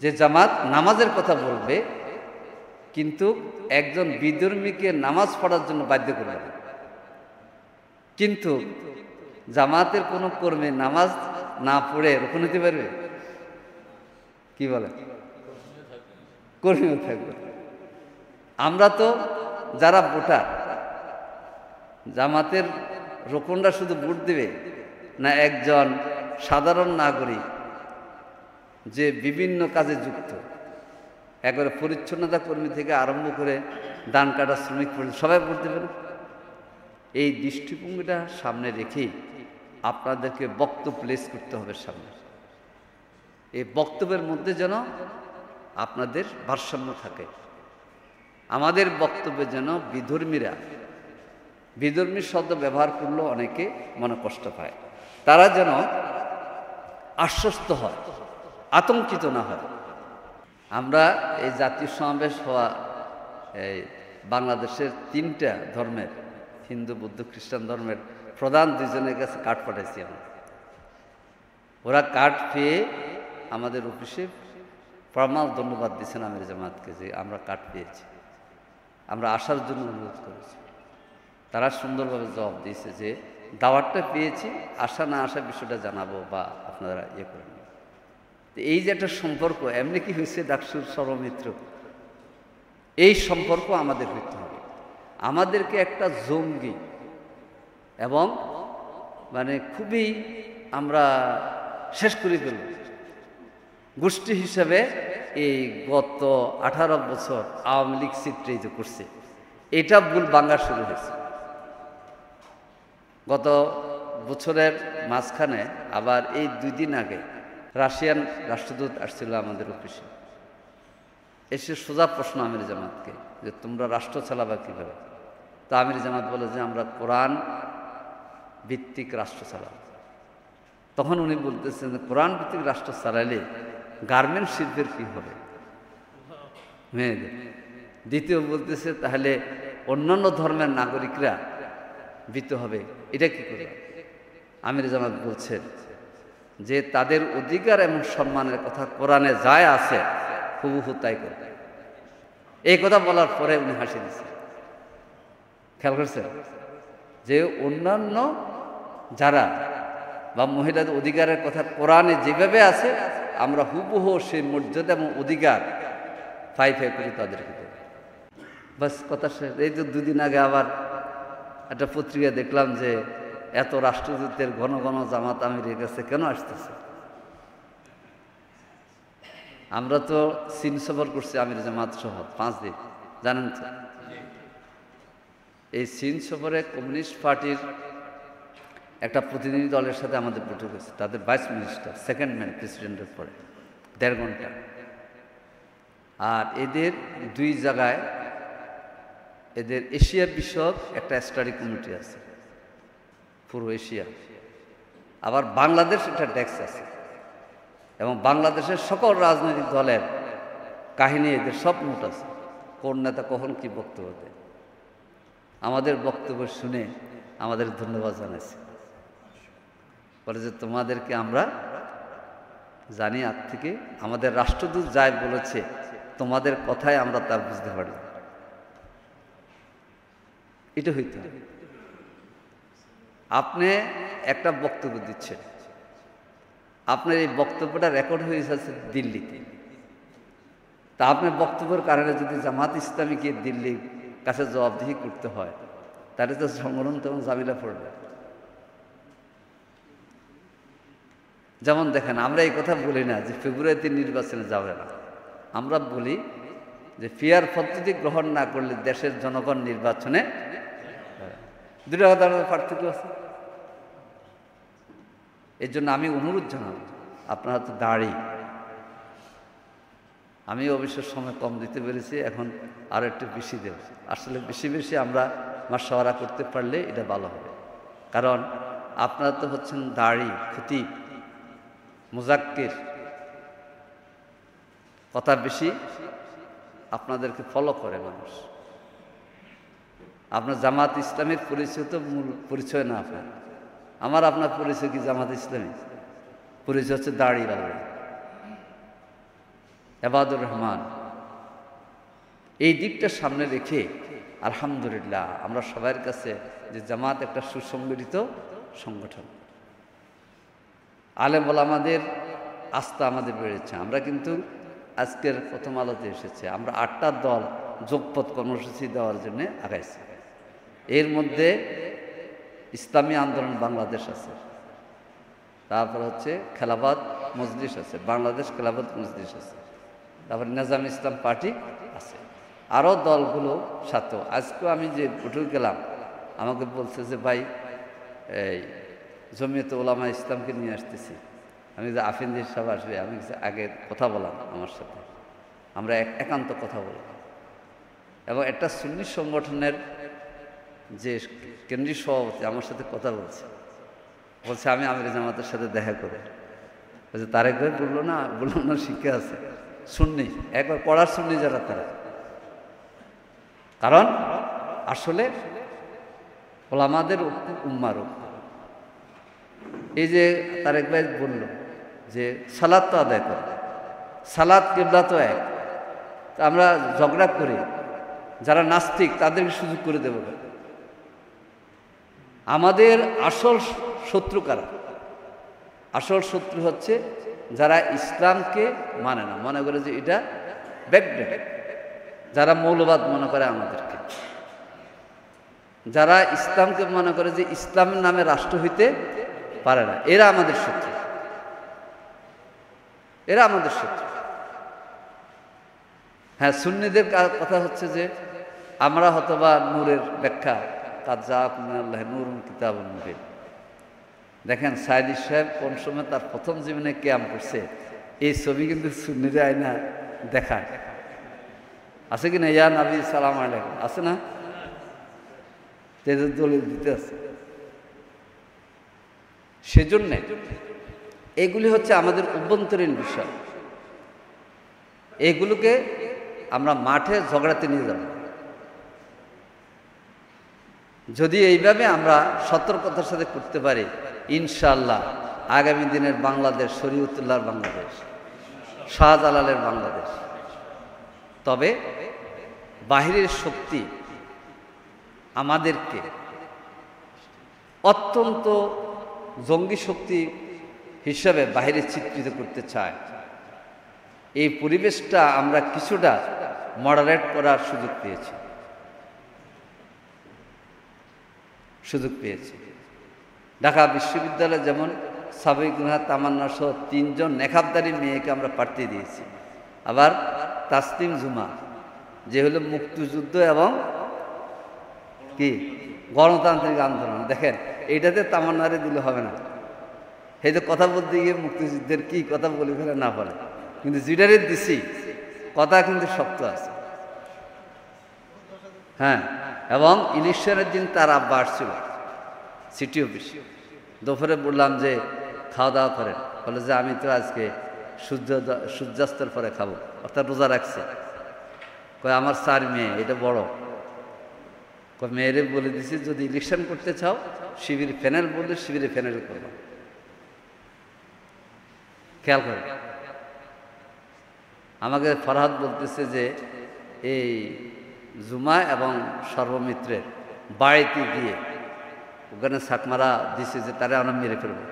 যে জামাত নামাজের কথা বলবে, কিন্তু একজন বিধর্মীকে নামাজ পড়ার জন্য বাধ্য করবে না। কিন্তু জামাতের কোনো কর্মী নামাজ না পড়ে রোকন হতে পারবে? কি বলে? কর্মীও থাকবে। আমরা তো যারা ভোটার, জামাতের রোকনরা শুধু ভোট দেবে না একজন সাধারণ নাগরিক যে বিভিন্ন কাজে যুক্ত, একবারে পরিচ্ছন্নতা কর্মী থেকে আরম্ভ করে ধান কাটা শ্রমিক পর্যন্ত সবাই ভোট দেবে না? এই দৃষ্টিভঙ্গিটা সামনে রেখেই আপনাদেরকে বক্তব্য প্লেস করতে হবে সামনে। এই বক্তব্যের মধ্যে যেন আপনাদের ভারসাম্য থাকে। আমাদের বক্তব্যে যেন বিধর্মী শব্দ ব্যবহার করলেও অনেকে মনে কষ্ট পায়, তারা যেন আশ্বস্ত হয়, আতঙ্কিত না হয়। আমরা এই জাতীয় সমাবেশ হওয়া এই বাংলাদেশের 3টা ধর্মের, হিন্দু, বৌদ্ধ, খ্রিস্টান ধর্মের প্রধান 2জনের কাছে কার্ড পাঠাইছি আমরা। ওরা কার্ড পেয়ে আমাদের অফিসে ফরমাল ধন্যবাদ দিয়েছেন আমির জামাতকে যে আমরা কার্ড পেয়েছি, আমরা আসার জন্য অনুরোধ করেছি। তারা সুন্দরভাবে জবাব দিয়েছে যে দাওয়াতটা পেয়েছি, আসা না আসা বিষয়টা জানাবো বা আপনারা ইয়ে করেন। এই যে একটা সম্পর্ক, এমনি কি হয়েছে ডাকসুর সর্বমিত্র, এই সম্পর্ক আমাদের হইতে হবে। আমাদেরকে একটা জঙ্গি এবং মানে খুবই আমরা শেষ করে ফেলব গোষ্ঠী হিসেবে এই গত 18 বছর আওয়ামী লীগ চিত্রিত করছে, এটা ভুল ভাঙা শুরু হয়েছে। গত বছরের মাঝখানে আবার এই 2 দিন আগে রাশিয়ান রাষ্ট্রদূত আসছিল আমাদের অফিসে, এসে সোজা প্রশ্ন আমির জামাতকে যে তোমরা রাষ্ট্র চালাবা কীভাবে? তো আমির জামাত বলে যে আমরা কোরআন ভিত্তিক রাষ্ট্র চালাব। তখন উনি বলতেছেন যে কোরআন ভিত্তিক রাষ্ট্র চালাইলে গার্মেন্ট শিল্পের কী হবে মেয়েদের? দ্বিতীয় বলতেছে তাহলে অন্যান্য ধর্মের নাগরিকরা ভীত হবে, এটা কি করে? আমির জামাত বলছেন যে তাদের অধিকার এবং সম্মানের কথা কোরআনে যায় আছে, হুবহু তাই করে। এই কথা বলার পরে উনি হাসি দিচ্ছেন। খেয়াল করছেন যে অন্যান্য যারা বা মহিলাদের অধিকারের কথা কোরআনে যেভাবে আছে আমরা হুবহু সেই মর্যাদা এবং অধিকার ফাই করি তাদেরকে। বাস কথা শেষ। এই তো 2 দিন আগে আবার একটা পত্রিকা দেখলাম যে এত রাষ্ট্রদূতের ঘন ঘন জামাত আমিরের কাছে কেন আসতেছে? আমরা তো চীন সফর করছি আমির জামাত সহ 5 দিন, জানেন তো? এই চীন সফরে কমিউনিস্ট পার্টির একটা প্রতিনিধি দলের সাথে আমাদের বৈঠক হয়েছে, তাদের ভাইস মিনিস্টার, সেকেন্ড ম্যান প্রেসিডেন্টের পরে 1.5 ঘন্টা। আর এদের 2 জায়গায় এদের এশিয়া বিষয়ক একটা স্টাডি কমিটি আছে, পুরো এশিয়া। আবার বাংলাদেশ একটা ডেস্ক আছে এবং বাংলাদেশের সকল রাজনৈতিক দলের কাহিনী এদের সব নোট আছে, কোন নেতা কখন কি বক্তব্য দেয়। আমাদের বক্তব্য শুনে আমাদের ধন্যবাদ জানাইছে, বলে যে তোমাদেরকে আমরা জানি আজ থেকে, আমাদের রাষ্ট্রদূত যাই বলেছে তোমাদের কথায় আমরা তা বুঝতে পারি। এটা হইতে হবে। আপনি একটা বক্তব্য দিচ্ছেন, আপনার এই বক্তব্যটা রেকর্ড হয়ে যাচ্ছে দিল্লিতে, তা আপনার বক্তব্যের কারণে যদি জামাত ইসলামীকে দিল্লির কাছে জবাবদিহি করতে হয় তাহলে তো সংগঠন তেমন ঝামেলা পড়বে। যেমন দেখেন, আমরা এই কথা বলি না যে ফেব্রুয়ারিতে নির্বাচনে যাবে না, আমরা বলি যে ফেয়ার পদ্ধতি গ্রহণ না করলে দেশের জনগণ নির্বাচনে, 2টা কথার পার্থক্য আছে। এর জন্য আমি অনুরোধ জানাবো, আপনারা তো দাঁড়ি, আমি অবশ্য সময় কম দিতে পেরেছি, এখন আরও একটু বেশি দেব। আসলে বেশি বেশি আমরা মাশওয়ারা করতে পারলে এটা ভালো হবে, কারণ আপনারা তো হচ্ছেন দাঁড়ি, খতিব, মুজাক্কির, কথা বেশি, আপনাদেরকে ফলো করে মানুষ। আপনার জামাত ইসলামের পরিচয় তো মূল পরিচয় না আপনার, আমার আপনার পরিচয় কি জামাত ইসলামী? পরিচয় হচ্ছে দাঁড়ি লাগবে। এবাদুর রহমান, এই দিকটা সামনে রেখে আলহামদুলিল্লাহ আমরা সবার কাছে যে জামাত একটা সুসংগঠিত সংগঠন, আলেম ওলামাদের আস্থা আমাদের বেড়েছে। আমরা কিন্তু আজকের প্রথম আলোতে এসেছে, আমরা 8টা দল যোগপথ কর্মসূচি দেওয়ার জন্য আগাইছি। এর মধ্যে ইসলামী আন্দোলন বাংলাদেশ আছে, তারপর হচ্ছে খেলাফত মজলিস আছে, বাংলাদেশ খেলাফত মজলিস আছে, তারপর নিজাম ইসলাম পার্টি আছে, আরও দলগুলো সাথেও। আজকেও আমি যে উঠে গেলাম, আমাকে বলছে যে ভাই এই জমিয়তে ওলামা ইসলামকে নিয়ে আসতেছি। আমি যে আফিন্দির সাহেব আসবে, আমি আগে কথা বললাম আমার সাথে, আমরা একান্ত কথা বললাম। এবং একটা সুন্নি সংগঠনের যে কেন্দ্রীয় সভাপতি আমার সাথে কথা বলছে, আমি আমির জামাতের সাথে দেখা করে বলছে তারেক ভাই বললো না শিক্ষা আছে সুন্নি, একবার পড়ার সুন্নি যারা তারা। কারণ আসলে ওলামাদের উম্মার এই যে তারেক ভাই বলল যে সালাত তো আদায় করে, সালাত কিবলা তো এক, তা আমরা ঝগড়া করি, যারা নাস্তিক তাদেরকে সুযোগ করে দেব। আমাদের আসল শত্রু কারা? আসল শত্রু হচ্ছে যারা ইসলামকে মানে না, মনে করে যে এটা ব্যাকডেট, যারা মৌলবাদ মনে করে আমাদেরকে, যারা ইসলামকে মনে করে যে ইসলামের নামে রাষ্ট্র হইতে পারে না, এরা আমাদের শত্রু, এরা আমাদের শত্রু। হ্যাঁ, সুন্নিদের কথা হচ্ছে যে আমরা হয়তোবা নূরের ব্যাখ্যা কাজ্জাকুমিনাল্লাহি নূরুন কিতাবুন মুবিন। দেখেন সাইদি সাহেব কোন সময় তার প্রথম জীবনে ক্যাম্প করছে, এই ছবি কিন্তু সুন্নিরা আয়না দেখায়, আছে কি না? ইয়া নবী সালাম আলাইকুম আছে না? তেজের দলিল দিতে আছে। সেজন্য এগুলি হচ্ছে আমাদের অভ্যন্তরীণ বিষয়, এগুলোকে আমরা মাঠে ঝগড়াতে নিয়ে যাব। যদি এইভাবে আমরা সতর্কতার সাথে করতে পারি, ইনশাআল্লাহ আগামী দিনের বাংলাদেশ শরীয়তুল্লাহর বাংলাদেশ, শাহজালালের বাংলাদেশ। তবে বাহিরের শক্তি আমাদেরকে অত্যন্ত জঙ্গি শক্তি হিসাবে বাহিরে চিত্রিত করতে চায়। এই পরিবেশটা আমরা কিছুটা মডারেট করার সুযোগ পেয়েছি। ঢাকা বিশ্ববিদ্যালয়ে যেমন সাবিকুনা তামান্না সহ 3জন নেখাবদারি মেয়েকে আমরা প্রার্থী দিয়েছি। আবার তাসলিম জুমা যে হলো মুক্তিযুদ্ধ এবং কি গণতান্ত্রিক আন্দোলন, দেখেন এইটাতে তামান্নারে দিলে হবে না, এই যে কথা বলতে গিয়ে মুক্তিযুদ্ধের কি কথা বলে ফেলে না বলে, কিন্তু জিডারে দিছি কথা কিন্তু শক্ত আছে। হ্যাঁ, এবং ইলেকশনের দিন তার আব্বা আসছিল সিটি অফিসে, দুপুরে বললাম যে খাওয়া দাওয়া করেন, বলে যে আমি তো আজকে সূর্যাস্তের পরে খাবো, অর্থাৎ রোজা রাখছে। কয় আমার 4 মেয়ে, এটা বড়। কয় মেয়েরে বলে দিছি যদি ইলেকশন করতে চাও শিবির প্যানেল বললে শিবিরে প্যানেল করবো। খেয়াল করে আমাকে ফরহাদ বলতেছে যে এই জুমা এবং সর্বমিত্রের বাড়িতে গিয়ে ওখানে সাকমারা দিছে যে তারা আমরা মেরে ফেলবো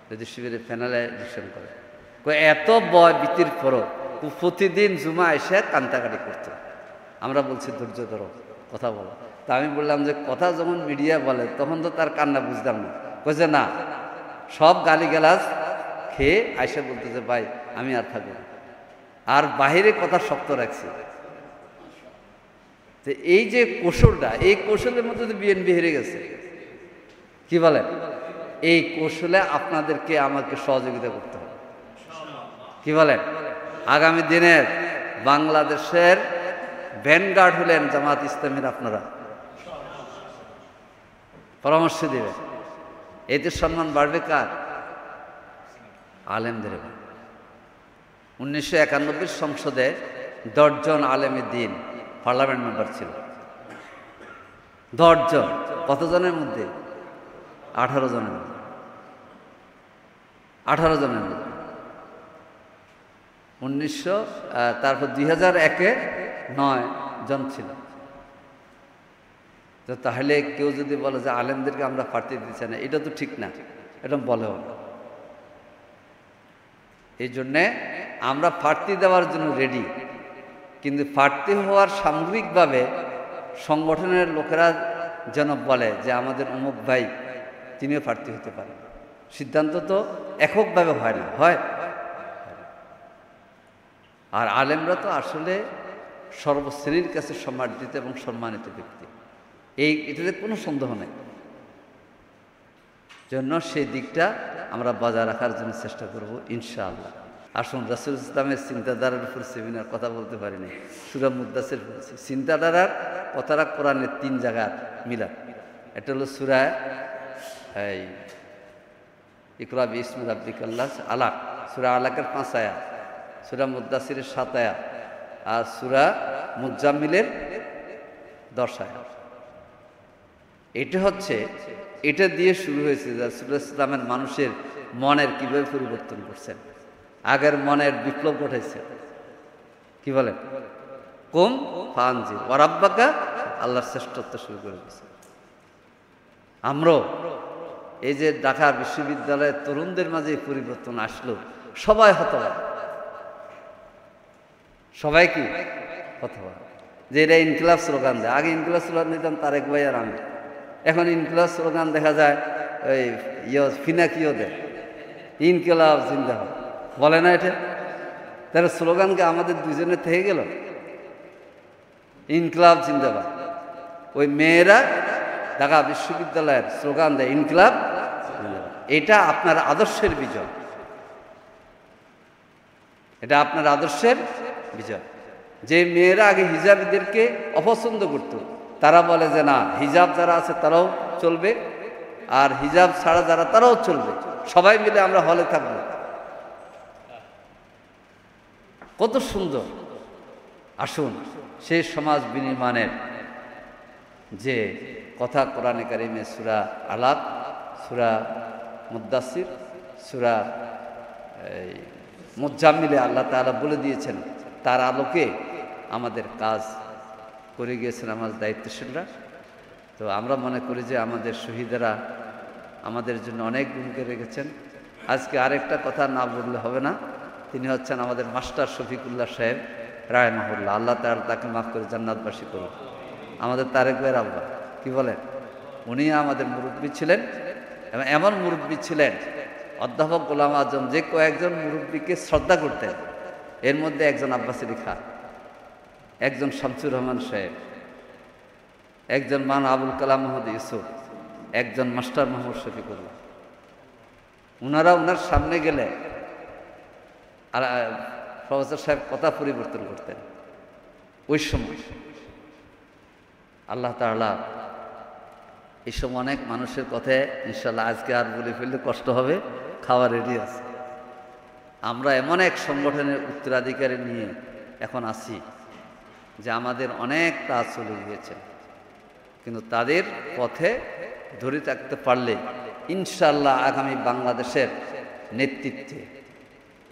যদি শিবিরে প্যানেলে ইলেকশন করে। এত বয় বিতির পরও প্রতিদিন জুমা এসে কান্তাকাটি করতো। আমরা বলছি ধৈর্য ধরো, কথা বলো। তা আমি বললাম যে কথা যখন মিডিয়া বলে তখন তো তার কান্না বুঝতাম না। কইছে না, সব গালিগালাজ খেয়ে আইসা বলতেছে ভাই আমি আর থাকবো না, আর বাহিরে কথা শক্ত রাখছি। তো এই যে কৌশলটা, এই কৌশলের মধ্যে তো বিএনপি হেরে গেছে। কি বলেন? এই কৌশলে আপনাদেরকে আমাকে সহযোগিতা করতে হবে। কি বলেন? আগামী দিনের বাংলাদেশের ভ্যানগার্ড হলেন জামাত ইসলামীর, আপনারা পরামর্শ দেবেন। এতে সম্মান বাড়বে কার? আলেমদের। 1991 সংসদে 10 জন আলেমের দিন পার্লামেন্ট মেম্বার ছিল। 10 জন। কতজনের মধ্যে? 18 জনের মধ্যে। 18 জনের মধ্যে 1900 তারপর 2001-এ 9 জন ছিল। তো তাহলে কেউ যদি বলে যে আলেমদেরকে আমরা প্রার্থী দিচ্ছি না, এটা তো ঠিক না, এটা বলেও না। এই জন্যে আমরা প্রার্থী দেওয়ার জন্য রেডি, কিন্তু প্রার্থী হওয়ার সামগ্রিকভাবে সংগঠনের লোকেরা যেন বলে যে আমাদের অমুক ভাই তিনিও প্রার্থী হতে পারেন। সিদ্ধান্ত তো এককভাবে হয় না, হয়। আর আলেমরা তো আসলে সর্বশ্রেণীর কাছে সম্মানিত এবং সম্মানিত ব্যক্তি, এটাতে কোনো সন্দেহ নেই। জন্য সেই দিকটা আমরা বজায় রাখার জন্য চেষ্টা করব ইনশাআল্লাহ। আসুন, রাসূল ইসলামের চিন্তাধারার উপর সেমিনার কথা বলতে পারিনি, সূরা মুদ্দাসির বলছি। চিন্তাধারার কথাটা কোরআনের 3 জায়গার মিলাদ। এটা হলো সূরা ইকরা বিসমি রাব্বিকাল্লাহ আলাক, সূরা আলাকের 5 আয়াত, সূরা মুদ্দাসিরের 7 আয়াত, আর সূরা মুজাম্মিলের 10 আয়াত। এটা দিয়ে শুরু হয়েছে যে রাসূল ইসলামের মানুষের মনের কিভাবে পরিবর্তন করছেন, আগের মনের বিপ্লব ঘটাইছে। কি বলেন? কুম ফানজি ওয়ারাব্বাকা, আল্লাহর শ্রেষ্ঠত্ব শুরু করে দিয়েছে। আমরাও এই যে ঢাকা বিশ্ববিদ্যালয়ের তরুণদের মাঝে পরিবর্তন আসলো, সবাই হতবাক, সবাই কি হতবাক যে এটা ইনকিলাব স্লোগান দেয়। আগে ইনকিলাব স্লোগান দিতাম তারেক ভাই আর আমি, এখন ইনকিলাব স্লোগান দেখা যায় ওই ফিনাকিও দেয়, ইনকিলাব জিন্দাবাদ বলে না। এটা তার স্লোগানকে আমাদের দুজনের থেকে গেল, ইনকিলাব জিন্দাবাদ। ওই মেয়েরা ঢাকা বিশ্ববিদ্যালয়ের স্লোগান দেয় ইনকিলাব জিন্দাবাদ। এটা আপনার আদর্শের বিজয়, এটা আপনার আদর্শের বিজয়। যে মেয়েরা আগে হিজাবীদেরকে অপছন্দ করত, তারা বলে যে না, হিজাব যারা আছে তারাও চলবে, আর হিজাব ছাড়া যারা তারাও চলবে, সবাই মিলে আমরা হলে থাকবো। কত সুন্দর! আসুন, সেই সমাজ বিনির্মাণের যে কথা কোরআনে কারিমে সূরা আলাক, সূরা মুদ্দাসির, সূরা মুজাম্মিলে আল্লাহ তাআলা বলে দিয়েছেন, তার আলোকে আমাদের কাজ করে গিয়েছেন আমাদের দায়িত্বশীলরা। তো আমরা মনে করি যে আমাদের শহীদেরা আমাদের জন্য অনেক ভূমিকা রেখেছেন। আজকে আরেকটা কথা না বললে হবে না, তিনি হচ্ছেন আমাদের মাস্টার শফিকুল্লাহ সাহেব রাহিমাহুল্লাহ, আল্লাহ তাআলা তাকে মাফ করে জান্নাতবাসী করুন। আমাদের তারেক ভাইয়ের আব্বা, কি বলেন, উনি আমাদের মুরব্বী ছিলেন, এবং এমন মুরব্বী ছিলেন, অধ্যাপক গোলাম আজম যে কয়েকজন মুরব্বীকে শ্রদ্ধা করতেন, এর মধ্যে একজন আব্বাস আলী খান, একজন শামসুর রহমান সাহেব, একজন মান আবুল কালাম মোহাম্মদ ইউসুফ, একজন মাস্টার মোহাম্মদ শফিকুল্লাহ। ওনার সামনে গেলে আর প্রফেসর সাহেব কথা পরিবর্তন করতেন। ওই সময় আল্লাহ তাআলা এই সময় অনেক মানুষের কথায় ইনশাল্লাহ আজকে আর বলে ফেললে কষ্ট হবে, খাওয়া রেডি আছে। আমরা এমন এক সংগঠনের উত্তরাধিকারী নিয়ে এখন আছি যে আমাদের অনেক কাজ চলে গিয়েছে, কিন্তু তাদের পথে ধরে থাকতে পারলে ইনশাল্লাহ আগামী বাংলাদেশের নেতৃত্বে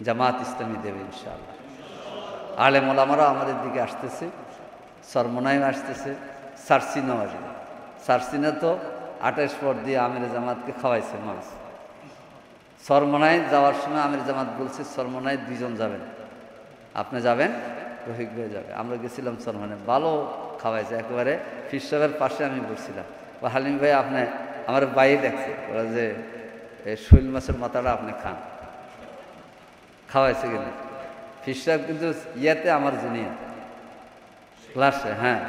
জামাত ইসলামী দেবে ইনশাআল্লাহ। আলেম ওলামারা আমাদের দিকে আসতেছে, সরমনাইও আসতেছে, সারসিনাও আসবে। সারসিনা তো 28 পর দিয়ে আমির জামাতকে খাওয়াইছে মাছ। সরমনাই যাওয়ার সময় আমির জামাত বলছে সরমনাই 2 জন যাবেন, আপনি যাবেন, রফিক ভাই যাবে। আমরা গেছিলাম সরমনাই, ভালো খাওয়াইছে, একেবারে ফির সাহেবের পাশে আমি বসছিলাম। বা হালিম ভাই আপনি আমার বাইরে দেখছে, ওরা যে শৈল মাছের মাথাটা আপনি খান, খাওয়াইছে কিনা। ফির সাহেব কিন্তু ইয়াতে আমার জুনিয়র ক্লাসে। হ্যাঁ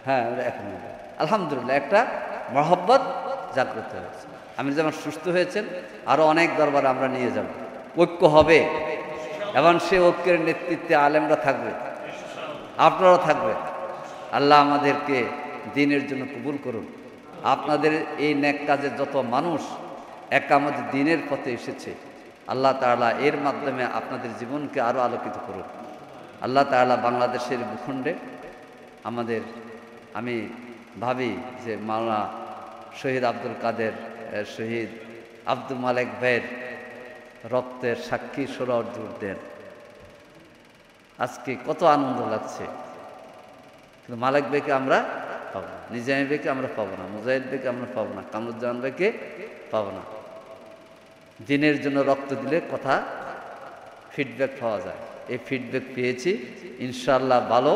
হ্যাঁ, এখন আলহামদুলিল্লাহ একটা মহব্বত জাগ্রত হয়েছে। আমি যেমন সুস্থ হয়েছেন, আরও অনেক দরবারে আমরা নিয়ে যাব, ঐক্য হবে, এবং সে ঐক্যের নেতৃত্বে আলেমরা থাকবে, আপনারাও থাকবে। আল্লাহ আমাদেরকে দ্বীনের জন্য কবুল করুন। আপনাদের এই নেক কাজে যত মানুষ একামত দ্বীনের পথে এসেছে, আল্লাহ তাআলা এর মাধ্যমে আপনাদের জীবনকে আরও আলোকিত করুন। আল্লাহ তাআলা বাংলাদেশের ভূখণ্ডে আমি ভাবি যে মাওলানা শহীদ আব্দুল কাদের, শহীদ আব্দুল মালেক ভাইয়ের রক্তের সাক্ষী সোহরাওয়ার্দী উদ্যান, আজকে কত আনন্দ লাগছে, কিন্তু মালিক ভাইকে আমরা পাবো না, নিজামী ভাইকে আমরা পাবো না, মুজাহিদ ভাইকে আমরা পাবো না, কামরুজ্জামান ভাইকে পাবো না। দিনের জন্য রক্ত দিলে কথা ফিডব্যাক পাওয়া যায়, এই ফিডব্যাক পেয়েছি। ইনশাআল্লাহ ভালো